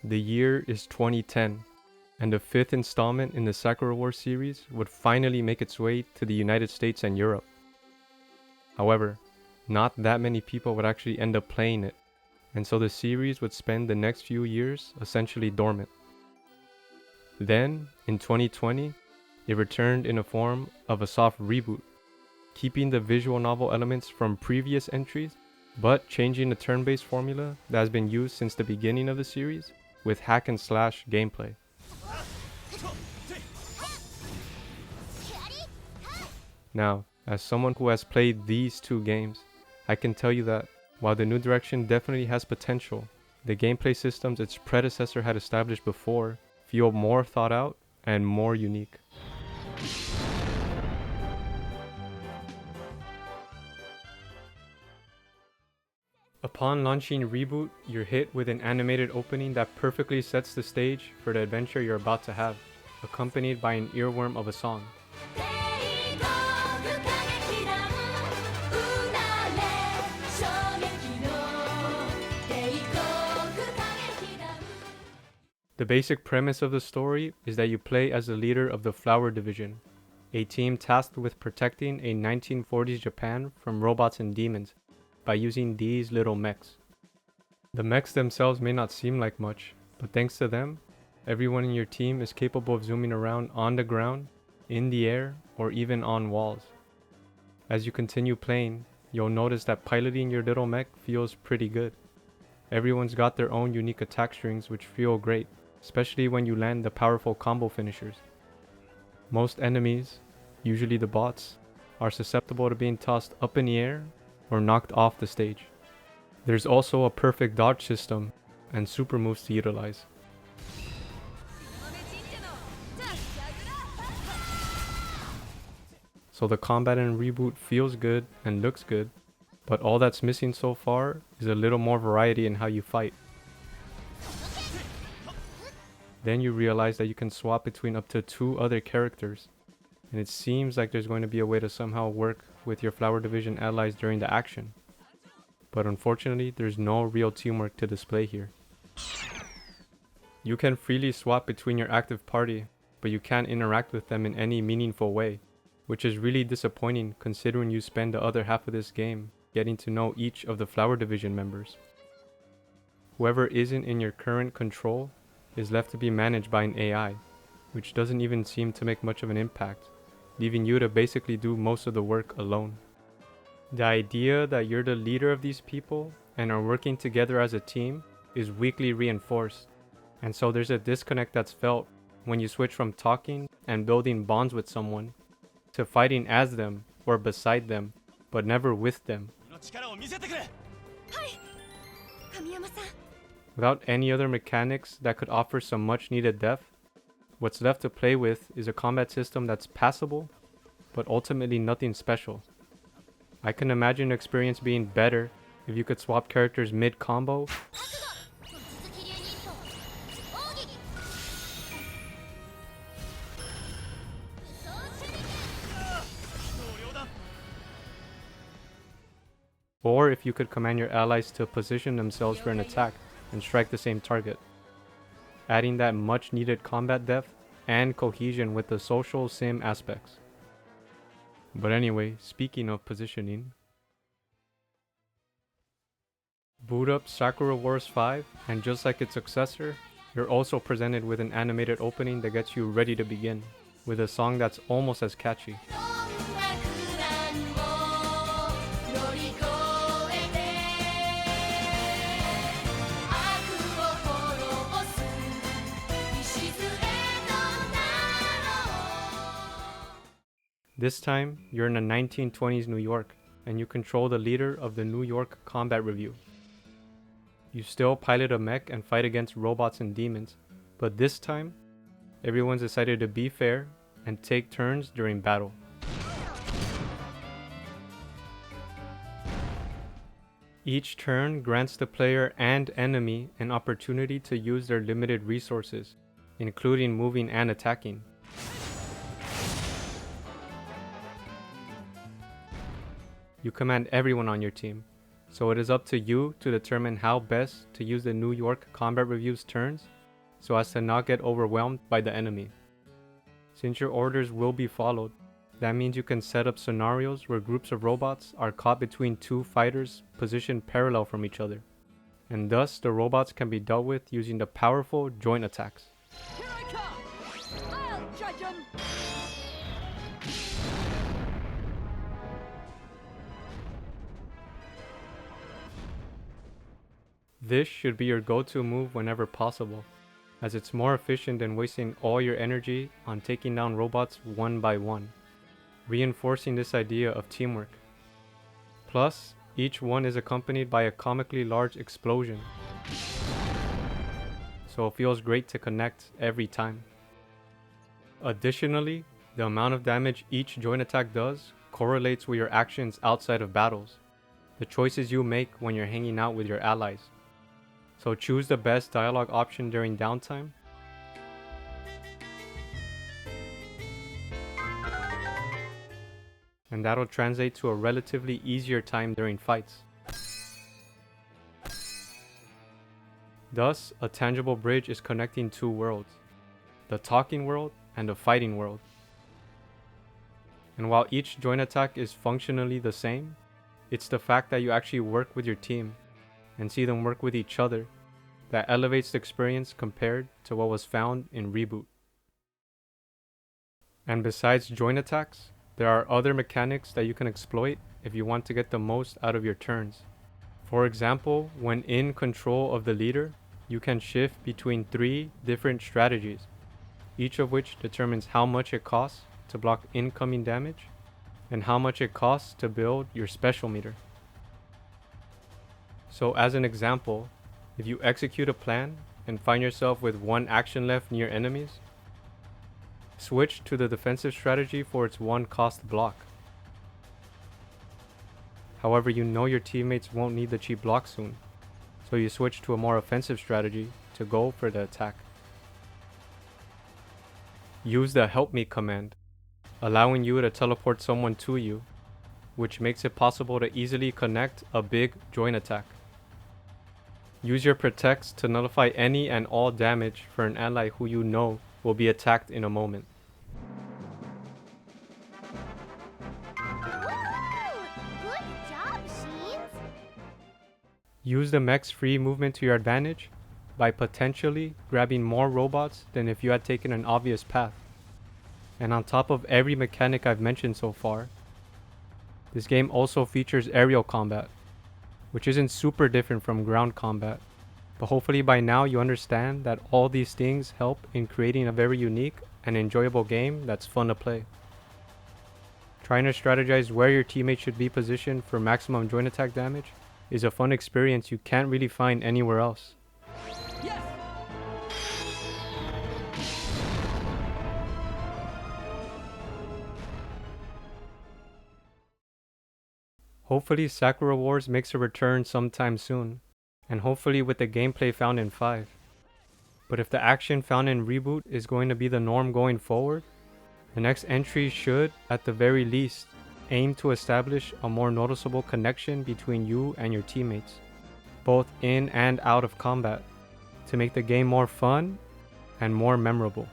The year is 2010, and the fifth installment in the Sakura Wars series would finally make its way to the United States and Europe. However, not that many people would actually end up playing it, and so the series would spend the next few years essentially dormant. Then, in 2020, it returned in the form of a soft reboot, keeping the visual novel elements from previous entries, but changing the turn-based formula that has been used since the beginning of the series with hack and slash gameplay. Now, as someone who has played these two games, I can tell you that while the new direction definitely has potential, the gameplay systems its predecessor had established before feel more thought out and more unique. Upon launching Reboot, you're hit with an animated opening that perfectly sets the stage for the adventure you're about to have, accompanied by an earworm of a song. The basic premise of the story is that you play as the leader of the Flower Division, a team tasked with protecting a 1940s Japan from robots and demons by using these little mechs. The mechs themselves may not seem like much, but thanks to them, everyone in your team is capable of zooming around on the ground, in the air, or even on walls. As you continue playing, you'll notice that piloting your little mech feels pretty good. Everyone's got their own unique attack strings which feel great, especially when you land the powerful combo finishers. Most enemies, usually the bots, are susceptible to being tossed up in the air or knocked off the stage. There's also a perfect dodge system and super moves to utilize. So the combat in Reboot feels good and looks good, but all that's missing so far is a little more variety in how you fight. Then you realize that you can swap between up to 2 other characters, and it seems like there's going to be a way to somehow work with your Flower Division allies during the action. But unfortunately, there's no real teamwork to display here. You can freely swap between your active party, but you can't interact with them in any meaningful way, which is really disappointing considering you spend the other half of this game getting to know each of the Flower Division members. Whoever isn't in your current control is left to be managed by an AI, which doesn't even seem to make much of an impact, leaving you to basically do most of the work alone. The idea that you're the leader of these people and are working together as a team is weakly reinforced, and so there's a disconnect that's felt when you switch from talking and building bonds with someone to fighting as them or beside them, but never with them. Without any other mechanics that could offer some much needed depth, what's left to play with is a combat system that's passable, but ultimately nothing special. I can imagine the experience being better if you could swap characters mid-combo, or if you could command your allies to position themselves for an attack and strike the same target, adding that much needed combat depth and cohesion with the social sim aspects. But anyway, speaking of positioning, boot up Sakura Wars 5, and just like its successor, you're also presented with an animated opening that gets you ready to begin, with a song that's almost as catchy. This time, you're in a 1920s New York, and you control the leader of the New York Combat Review. You still pilot a mech and fight against robots and demons, but this time, everyone's decided to be fair and take turns during battle. Each turn grants the player and enemy an opportunity to use their limited resources, including moving and attacking. You command everyone on your team, So it is up to you to determine how best to use the New York Combat Review's turns so as to not get overwhelmed by the enemy. Since your orders will be followed, that means you can set up scenarios where groups of robots are caught between two fighters positioned parallel from each other, and thus the robots can be dealt with using the powerful joint attacks. Here I come! I'll judge 'em! This should be your go-to move whenever possible, as it's more efficient than wasting all your energy on taking down robots one by one, reinforcing this idea of teamwork. Plus, each one is accompanied by a comically large explosion, so it feels great to connect every time. Additionally, the amount of damage each joint attack does correlates with your actions outside of battles, the choices you make when you're hanging out with your allies. So choose the best dialogue option during downtime, and that'll translate to a relatively easier time during fights. Thus, a tangible bridge is connecting two worlds, the talking world and the fighting world. And while each joint attack is functionally the same, it's the fact that you actually work with your team and see them work with each other that elevates the experience compared to what was found in Reboot. And besides joint attacks, there are other mechanics that you can exploit if you want to get the most out of your turns. For example, when in control of the leader, you can shift between 3 different strategies, each of which determines how much it costs to block incoming damage and how much it costs to build your special meter. So as an example, if you execute a plan and find yourself with 1 action left near enemies, switch to the defensive strategy for its 1 cost block. However, you know your teammates won't need the cheap block soon, so you switch to a more offensive strategy to go for the attack. Use the help me command, allowing you to teleport someone to you, which makes it possible to easily connect a big joint attack. Use your protects to nullify any and all damage for an ally who you know will be attacked in a moment. Good job, Sheens! Use the mech's free movement to your advantage by potentially grabbing more robots than if you had taken an obvious path. And on top of every mechanic I've mentioned so far, this game also features aerial combat, which isn't super different from ground combat, but hopefully by now you understand that all these things help in creating a very unique and enjoyable game that's fun to play. Trying to strategize where your teammates should be positioned for maximum joint attack damage is a fun experience you can't really find anywhere else. Yes! Hopefully Sakura Wars makes a return sometime soon, and hopefully with the gameplay found in 5. But if the action found in Reboot is going to be the norm going forward, the next entry should, at the very least, aim to establish a more noticeable connection between you and your teammates, both in and out of combat, to make the game more fun and more memorable.